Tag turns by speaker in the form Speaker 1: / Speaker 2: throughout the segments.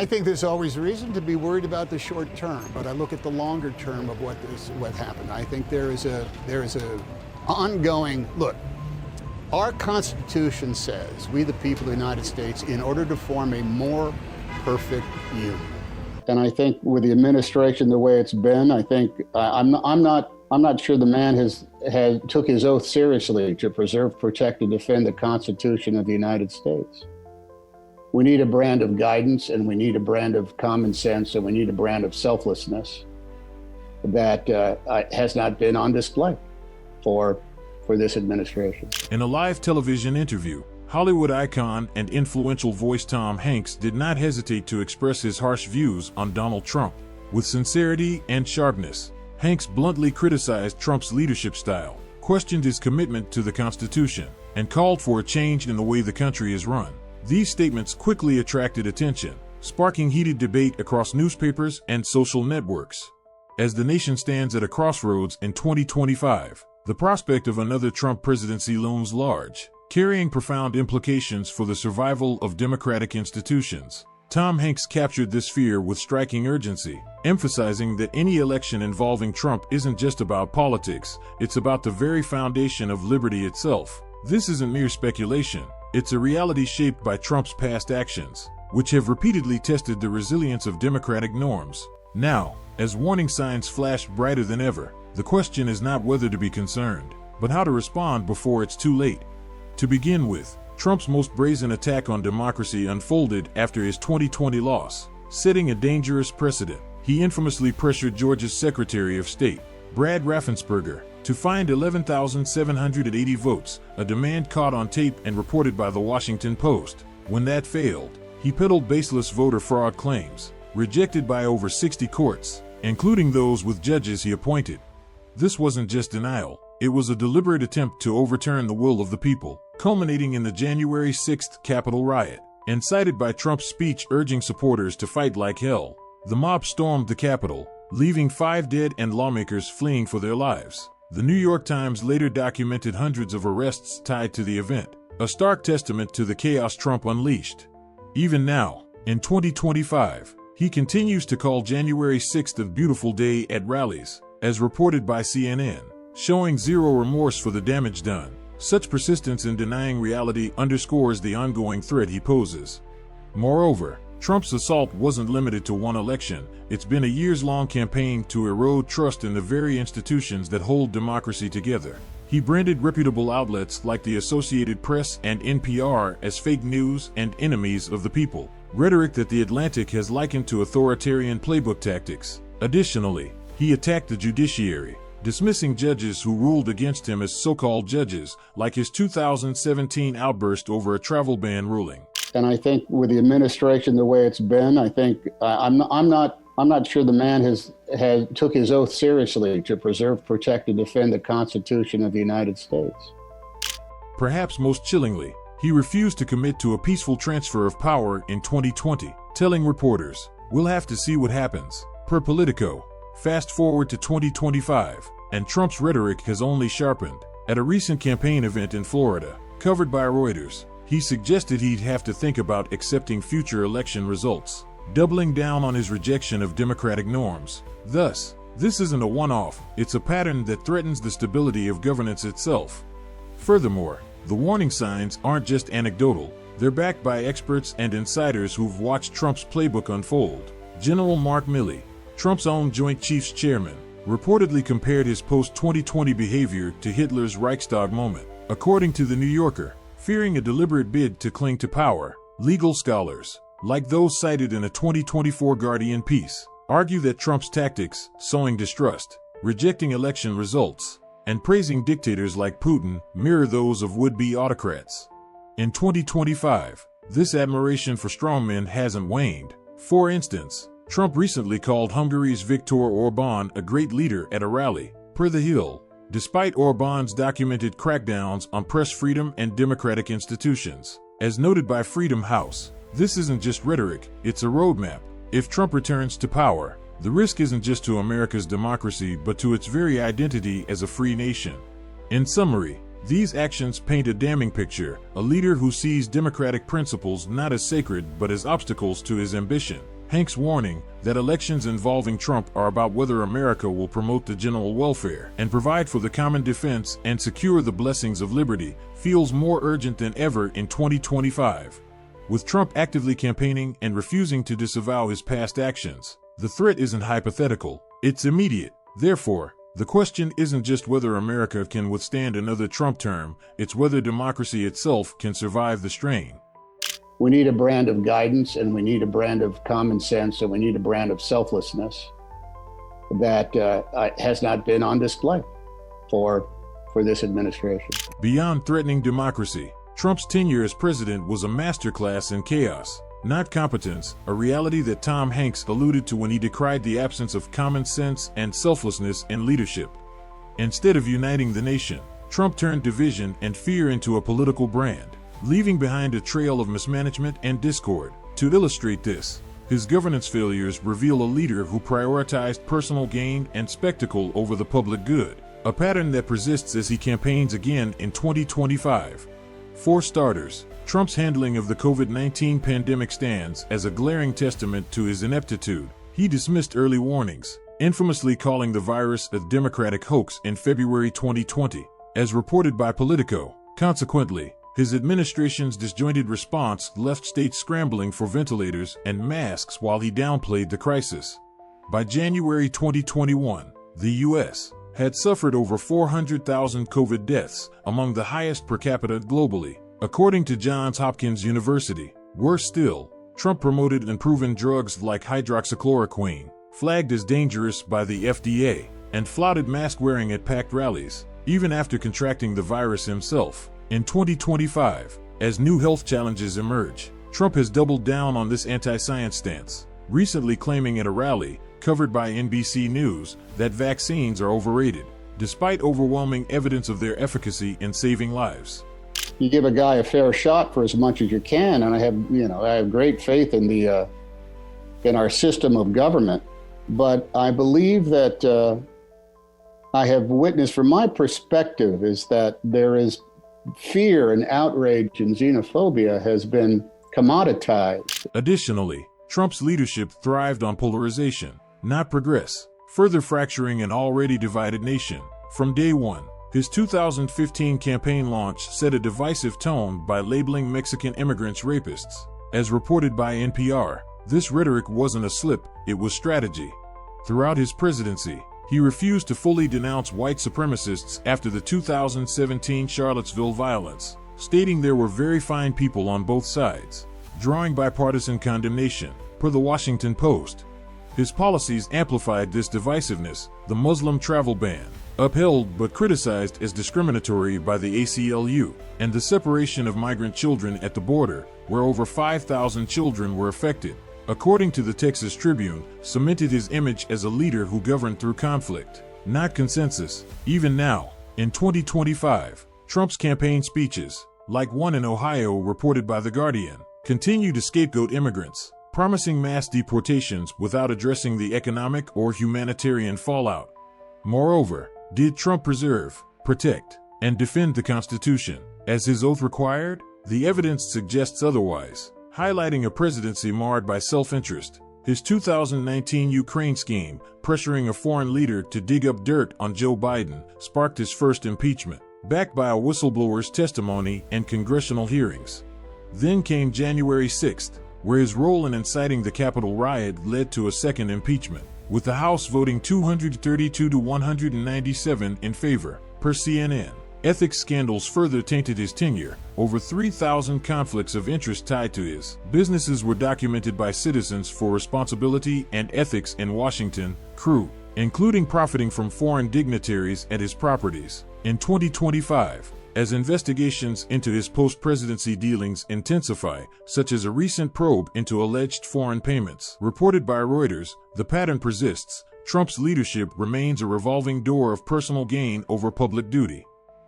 Speaker 1: I think there's always reason to be worried about the short term, but I look at the longer term of what happened. I think there is a ongoing look. Our Constitution says we, the people of the United States, in order to form a more perfect union. And I think with the administration the way it's been, I think I'm not sure the man has took his oath seriously to preserve, protect, and defend the Constitution of the United States. We need a brand of guidance, and we need a brand of common sense, and we need a brand of selflessness that has not been on display for this administration.
Speaker 2: In a live television interview, Hollywood icon and influential voice Tom Hanks did not hesitate to express his harsh views on Donald Trump. With sincerity and sharpness, Hanks bluntly criticized Trump's leadership style, questioned his commitment to the Constitution, and called for a change in the way the country is run. These statements quickly attracted attention, sparking heated debate across newspapers and social networks. As the nation stands at a crossroads in 2025, the prospect of another Trump presidency looms large, carrying profound implications for the survival of democratic institutions. Tom Hanks captured this fear with striking urgency, emphasizing that any election involving Trump isn't just about politics, it's about the very foundation of liberty itself. This isn't mere speculation, it's a reality shaped by Trump's past actions, which have repeatedly tested the resilience of democratic norms. Now, as warning signs flash brighter than ever, the question is not whether to be concerned, but how to respond before it's too late. To begin with, Trump's most brazen attack on democracy unfolded after his 2020 loss, setting a dangerous precedent. He infamously pressured Georgia's Secretary of State, Brad Raffensperger, to find 11,780 votes, a demand caught on tape and reported by the Washington Post. When that failed, he peddled baseless voter fraud claims, rejected by over 60 courts, including those with judges he appointed. This wasn't just denial, it was a deliberate attempt to overturn the will of the people, culminating in the January 6th Capitol riot. Incited by Trump's speech urging supporters to fight like hell, the mob stormed the Capitol, leaving 5 dead and lawmakers fleeing for their lives. The New York Times later documented hundreds of arrests tied to the event, a stark testament to the chaos Trump unleashed. Even now, in 2025, he continues to call January 6th a beautiful day at rallies, as reported by CNN, showing zero remorse for the damage done. Such persistence in denying reality underscores the ongoing threat he poses. Moreover, Trump's assault wasn't limited to one election. It's been a years-long campaign to erode trust in the very institutions that hold democracy together. He branded reputable outlets like the Associated Press and NPR as fake news and enemies of the people, rhetoric that The Atlantic has likened to authoritarian playbook tactics. Additionally, he attacked the judiciary, dismissing judges who ruled against him as so-called judges, like his 2017 outburst over a travel ban ruling.
Speaker 1: And I think with the administration the way it's been, I think I'm not sure the man has took his oath seriously to preserve, protect, and defend the Constitution of the United States.
Speaker 2: Perhaps most chillingly, he refused to commit to a peaceful transfer of power in 2020, telling reporters, "We'll have to see what happens." Per Politico. Fast forward to 2025, and Trump's rhetoric has only sharpened. At a recent campaign event in Florida, covered by Reuters, he suggested he'd have to think about accepting future election results, doubling down on his rejection of democratic norms. Thus, this isn't a one-off, it's a pattern that threatens the stability of governance itself. Furthermore, the warning signs aren't just anecdotal, they're backed by experts and insiders who've watched Trump's playbook unfold. General Mark Milley, Trump's own Joint Chiefs chairman, reportedly compared his post-2020 behavior to Hitler's Reichstag moment. According to The New Yorker, fearing a deliberate bid to cling to power, legal scholars, like those cited in a 2024 Guardian piece, argue that Trump's tactics, sowing distrust, rejecting election results, and praising dictators like Putin, mirror those of would-be autocrats. In 2025, this admiration for strongmen hasn't waned. For instance, Trump recently called Hungary's Viktor Orbán a great leader at a rally, per The Hill, despite Orbán's documented crackdowns on press freedom and democratic institutions. As noted by Freedom House, this isn't just rhetoric, it's a roadmap. If Trump returns to power, the risk isn't just to America's democracy but to its very identity as a free nation. In summary, these actions paint a damning picture, a leader who sees democratic principles not as sacred but as obstacles to his ambition. Hanks' warning that elections involving Trump are about whether America will promote the general welfare and provide for the common defense and secure the blessings of liberty feels more urgent than ever in 2025. With Trump actively campaigning and refusing to disavow his past actions, the threat isn't hypothetical, it's immediate. Therefore, the question isn't just whether America can withstand another Trump term, it's whether democracy itself can survive the strain.
Speaker 1: We need a brand of guidance, and we need a brand of common sense, and we need a brand of selflessness that has not been on display for this administration.
Speaker 2: Beyond threatening democracy, Trump's tenure as president was a masterclass in chaos, not competence, a reality that Tom Hanks alluded to when he decried the absence of common sense and selflessness in leadership. Instead of uniting the nation, Trump turned division and fear into a political brand, leaving behind a trail of mismanagement and discord. To illustrate this, his governance failures reveal a leader who prioritized personal gain and spectacle over the public good, a pattern that persists as he campaigns again in 2025. For starters, Trump's handling of the COVID-19 pandemic stands as a glaring testament to his ineptitude. He dismissed early warnings, infamously calling the virus a Democratic hoax in February 2020, as reported by Politico. Consequently, his administration's disjointed response left states scrambling for ventilators and masks while he downplayed the crisis. By January 2021, the U.S. had suffered over 400,000 COVID deaths, among the highest per capita globally, according to Johns Hopkins University. Worse still, Trump promoted unproven drugs like hydroxychloroquine, flagged as dangerous by the FDA, and flouted mask wearing at packed rallies, even after contracting the virus himself. In 2025, as new health challenges emerge, Trump has doubled down on this anti-science stance, recently claiming at a rally, covered by NBC News, that vaccines are overrated, despite overwhelming evidence of their efficacy in saving lives.
Speaker 1: You give a guy a fair shot for as much as you can, and I have great faith in our system of government. But I believe that I have witnessed, from my perspective, is that there is fear and outrage and xenophobia has been commoditized.
Speaker 2: Additionally, Trump's leadership thrived on polarization, not progress, further fracturing an already divided nation. From day one, his 2015 campaign launch set a divisive tone by labeling Mexican immigrants rapists. As reported by NPR, this rhetoric wasn't a slip, it was strategy. Throughout his presidency, he refused to fully denounce white supremacists after the 2017 Charlottesville violence, stating there were very fine people on both sides, drawing bipartisan condemnation, per the Washington Post. His policies amplified this divisiveness. The Muslim travel ban, upheld but criticized as discriminatory by the ACLU, and the separation of migrant children at the border, where over 5,000 children were affected, according to the Texas Tribune, cemented his image as a leader who governed through conflict, not consensus. Even now, in 2025, Trump's campaign speeches, like one in Ohio reported by The Guardian, continue to scapegoat immigrants, promising mass deportations without addressing the economic or humanitarian fallout. Moreover, did Trump preserve, protect, and defend the Constitution, as his oath required? The evidence suggests otherwise, highlighting a presidency marred by self-interest. His 2019 Ukraine scheme, pressuring a foreign leader to dig up dirt on Joe Biden, sparked his first impeachment, backed by a whistleblower's testimony and congressional hearings. Then came January 6th, where his role in inciting the Capitol riot led to a second impeachment, with the House voting 232 to 197 in favor, per CNN. Ethics scandals further tainted his tenure. Over 3,000 conflicts of interest tied to his businesses were documented by Citizens for Responsibility and Ethics in Washington, CREW, including profiting from foreign dignitaries and his properties. In 2025, as investigations into his post-presidency dealings intensify, such as a recent probe into alleged foreign payments, reported by Reuters, the pattern persists. Trump's leadership remains a revolving door of personal gain over public duty.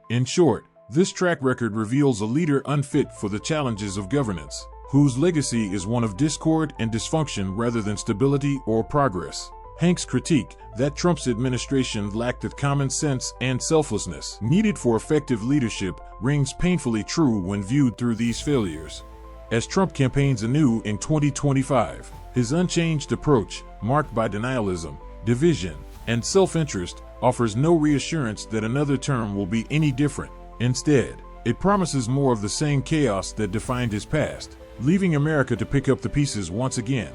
Speaker 2: In short, this track record reveals a leader unfit for the challenges of governance, whose legacy is one of discord and dysfunction rather than stability or progress. Hanks' critique that Trump's administration lacked the common sense and selflessness needed for effective leadership rings painfully true when viewed through these failures. As Trump campaigns anew in 2025, His unchanged approach, marked by denialism, division, and self-interest, offers no reassurance that another term will be any different. Instead, it promises more of the same chaos that defined his past, leaving America to pick up the pieces once again.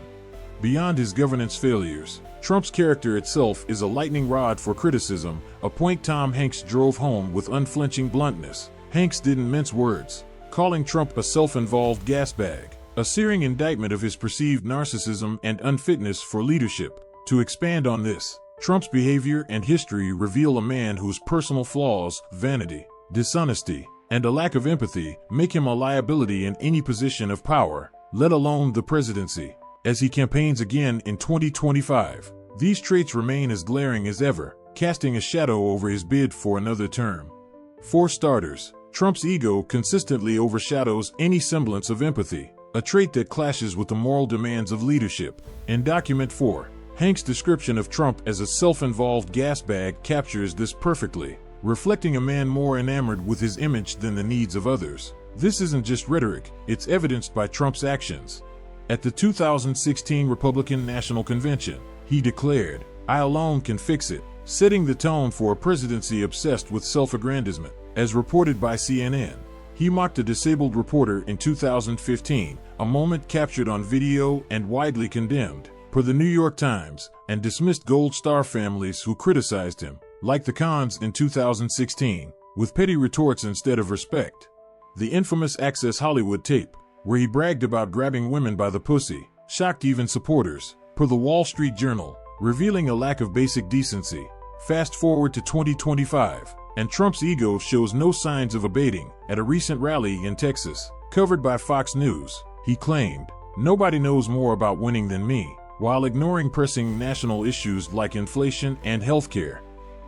Speaker 2: Beyond his governance failures, Trump's character itself is a lightning rod for criticism, a point Tom Hanks drove home with unflinching bluntness. Hanks didn't mince words, calling Trump a self-involved gasbag, a searing indictment of his perceived narcissism and unfitness for leadership. To expand on this, Trump's behavior and history reveal a man whose personal flaws, vanity, dishonesty, and a lack of empathy make him a liability in any position of power, let alone the presidency. As he campaigns again in 2025, these traits remain as glaring as ever, casting a shadow over his bid for another term. For starters, Trump's ego consistently overshadows any semblance of empathy, a trait that clashes with the moral demands of leadership. In Document 4, Hanks' description of Trump as a self-involved gasbag captures this perfectly, reflecting a man more enamored with his image than the needs of others. This isn't just rhetoric, it's evidenced by Trump's actions. At the 2016 Republican National Convention, he declared, "I alone can fix it," setting the tone for a presidency obsessed with self-aggrandizement. As reported by CNN, he mocked a disabled reporter in 2015, a moment captured on video and widely condemned, per the New York Times, and dismissed Gold Star families who criticized him, like the Khans in 2016, with petty retorts instead of respect. The infamous Access Hollywood tape, where he bragged about grabbing women by the pussy, shocked even supporters, per the Wall Street Journal, revealing a lack of basic decency. Fast forward to 2025, and Trump's ego shows no signs of abating. At a recent rally in Texas, covered by Fox News, he claimed, "Nobody knows more about winning than me," while ignoring pressing national issues like inflation and healthcare.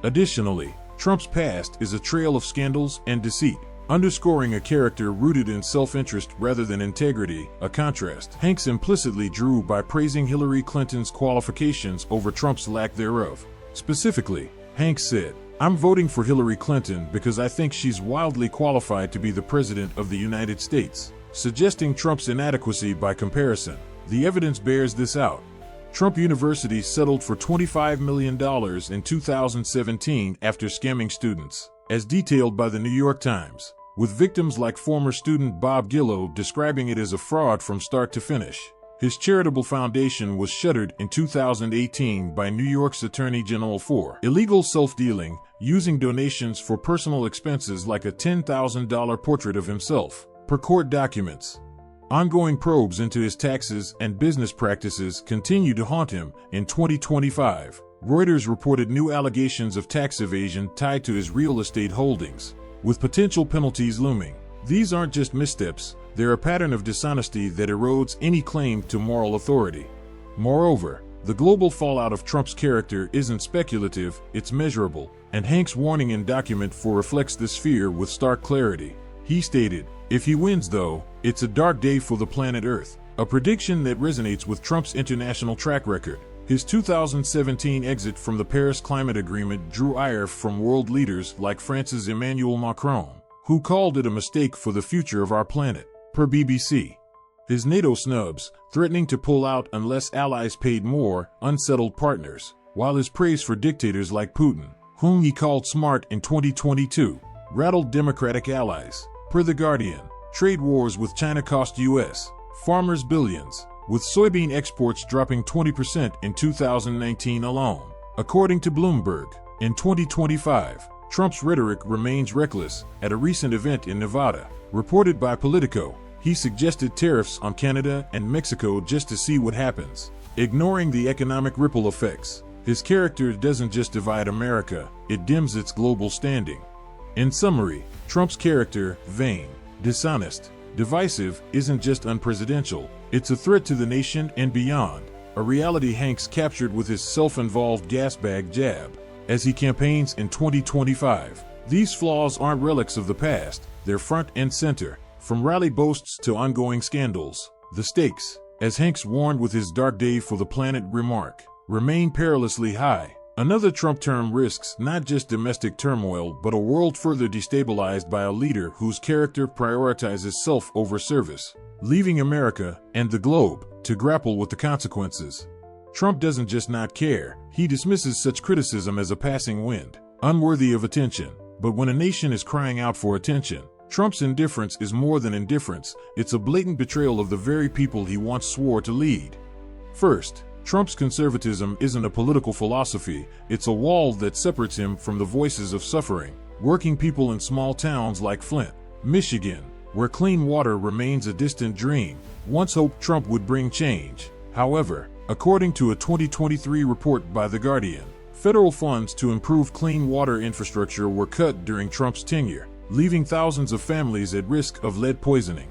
Speaker 2: Additionally, Trump's past is a trail of scandals and deceit, underscoring a character rooted in self-interest rather than integrity, a contrast Hanks implicitly drew by praising Hillary Clinton's qualifications over Trump's lack thereof. Specifically, Hanks said, "I'm voting for Hillary Clinton because I think she's wildly qualified to be the President of the United States," suggesting Trump's inadequacy by comparison. The evidence bears this out. Trump University settled for $25 million in 2017 after scamming students, as detailed by the New York Times, with victims like former student Bob Gillow describing it as a fraud from start to finish. His charitable foundation was shuttered in 2018 by New York's Attorney General for illegal self-dealing, using donations for personal expenses like a $10,000 portrait of himself, per court documents. Ongoing probes into his taxes and business practices continue to haunt him. In 2025, Reuters reported new allegations of tax evasion tied to his real estate holdings, with potential penalties looming. These aren't just missteps, they're a pattern of dishonesty that erodes any claim to moral authority. Moreover, the global fallout of Trump's character isn't speculative, it's measurable, and Hanks' warning in Document 4 reflects this fear with stark clarity. He stated, "If he wins though, it's a dark day for the planet Earth," a prediction that resonates with Trump's international track record. His 2017 exit from the Paris Climate Agreement drew ire from world leaders like France's Emmanuel Macron, who called it a mistake for the future of our planet, per BBC. His NATO snubs, threatening to pull out unless allies paid more, unsettled partners, while his praise for dictators like Putin, whom he called smart in 2022, rattled Democratic allies. Per The Guardian, trade wars with China cost U.S. farmers billions, with soybean exports dropping 20% in 2019 alone. According to Bloomberg, in 2025, Trump's rhetoric remains reckless. At a recent event in Nevada, reported by Politico, he suggested tariffs on Canada and Mexico just to see what happens, ignoring the economic ripple effects. His character doesn't just divide America, it dims its global standing. In summary, Trump's character, vain, dishonest, divisive, isn't just unpresidential, it's a threat to the nation and beyond, a reality Hanks captured with his self-involved gasbag jab. As he campaigns in 2025, these flaws aren't relics of the past, they're front and center, from rally boasts to ongoing scandals. The stakes, as Hanks warned with his dark day for the planet remark, remain perilously high. Another Trump term risks not just domestic turmoil but a world further destabilized by a leader whose character prioritizes self over service, leaving America and the globe to grapple with the consequences. Trump doesn't just not care, he dismisses such criticism as a passing wind, unworthy of attention. But when a nation is crying out for attention, Trump's indifference is more than indifference, it's a blatant betrayal of the very people he once swore to lead. First, Trump's conservatism isn't a political philosophy, it's a wall that separates him from the voices of suffering, working people in small towns like Flint, Michigan, where clean water remains a distant dream. Once hoped Trump would bring change. However, according to a 2023 report by The Guardian, federal funds to improve clean water infrastructure were cut during Trump's tenure, leaving thousands of families at risk of lead poisoning.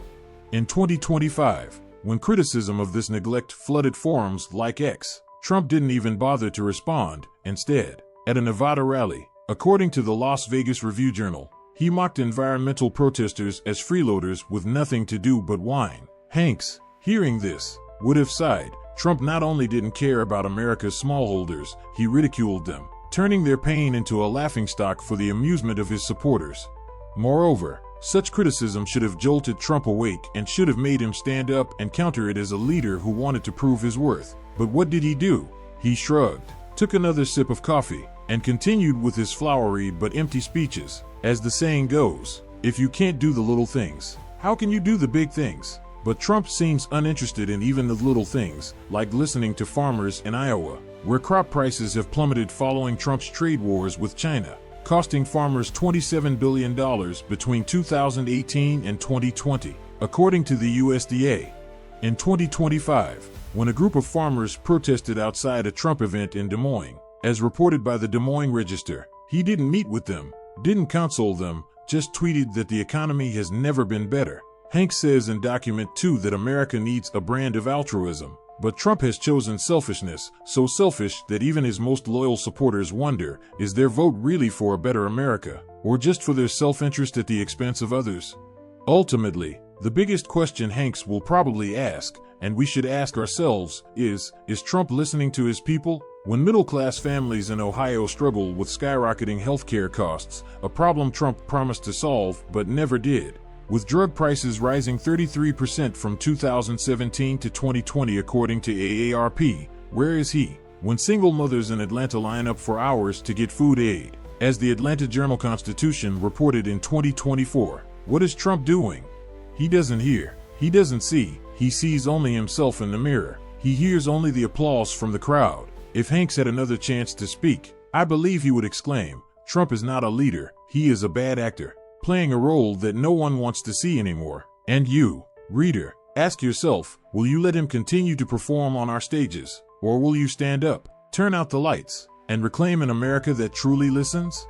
Speaker 2: In 2025, when criticism of this neglect flooded forums like X, Trump didn't even bother to respond. Instead, at a Nevada rally, according to the Las Vegas Review-Journal, he mocked environmental protesters as freeloaders with nothing to do but whine. Hanks, hearing this, would have sighed. Trump not only didn't care about America's smallholders, he ridiculed them, turning their pain into a laughingstock for the amusement of his supporters. Moreover, such criticism should have jolted Trump awake and should have made him stand up and counter it as a leader who wanted to prove his worth. But what did he do? He shrugged, took another sip of coffee, and continued with his flowery but empty speeches. As the saying goes, if you can't do the little things, how can you do the big things? But Trump seems uninterested in even the little things, like listening to farmers in Iowa, where crop prices have plummeted following Trump's trade wars with China, costing farmers $27 billion between 2018 and 2020, according to the USDA. In 2025, when a group of farmers protested outside a Trump event in Des Moines, as reported by the Des Moines Register, he didn't meet with them, didn't console them, just tweeted that the economy has never been better. Hanks says in Document 2 that America needs a brand of altruism, but Trump has chosen selfishness, so selfish that even his most loyal supporters wonder, is their vote really for a better America, or just for their self-interest at the expense of others? Ultimately, the biggest question Hanks will probably ask, and we should ask ourselves, is Trump listening to his people? When middle-class families in Ohio struggle with skyrocketing healthcare costs, a problem Trump promised to solve but never did, with drug prices rising 33% from 2017 to 2020 according to AARP, where is he? When single mothers in Atlanta line up for hours to get food aid, as the Atlanta Journal-Constitution reported in 2024, what is Trump doing? He doesn't hear, he doesn't see, he sees only himself in the mirror, he hears only the applause from the crowd. If Hanks had another chance to speak, I believe he would exclaim, Trump is not a leader, he is a bad actor, playing a role that no one wants to see anymore. And you, reader, ask yourself, will you let him continue to perform on our stages, or will you stand up, turn out the lights, and reclaim an America that truly listens?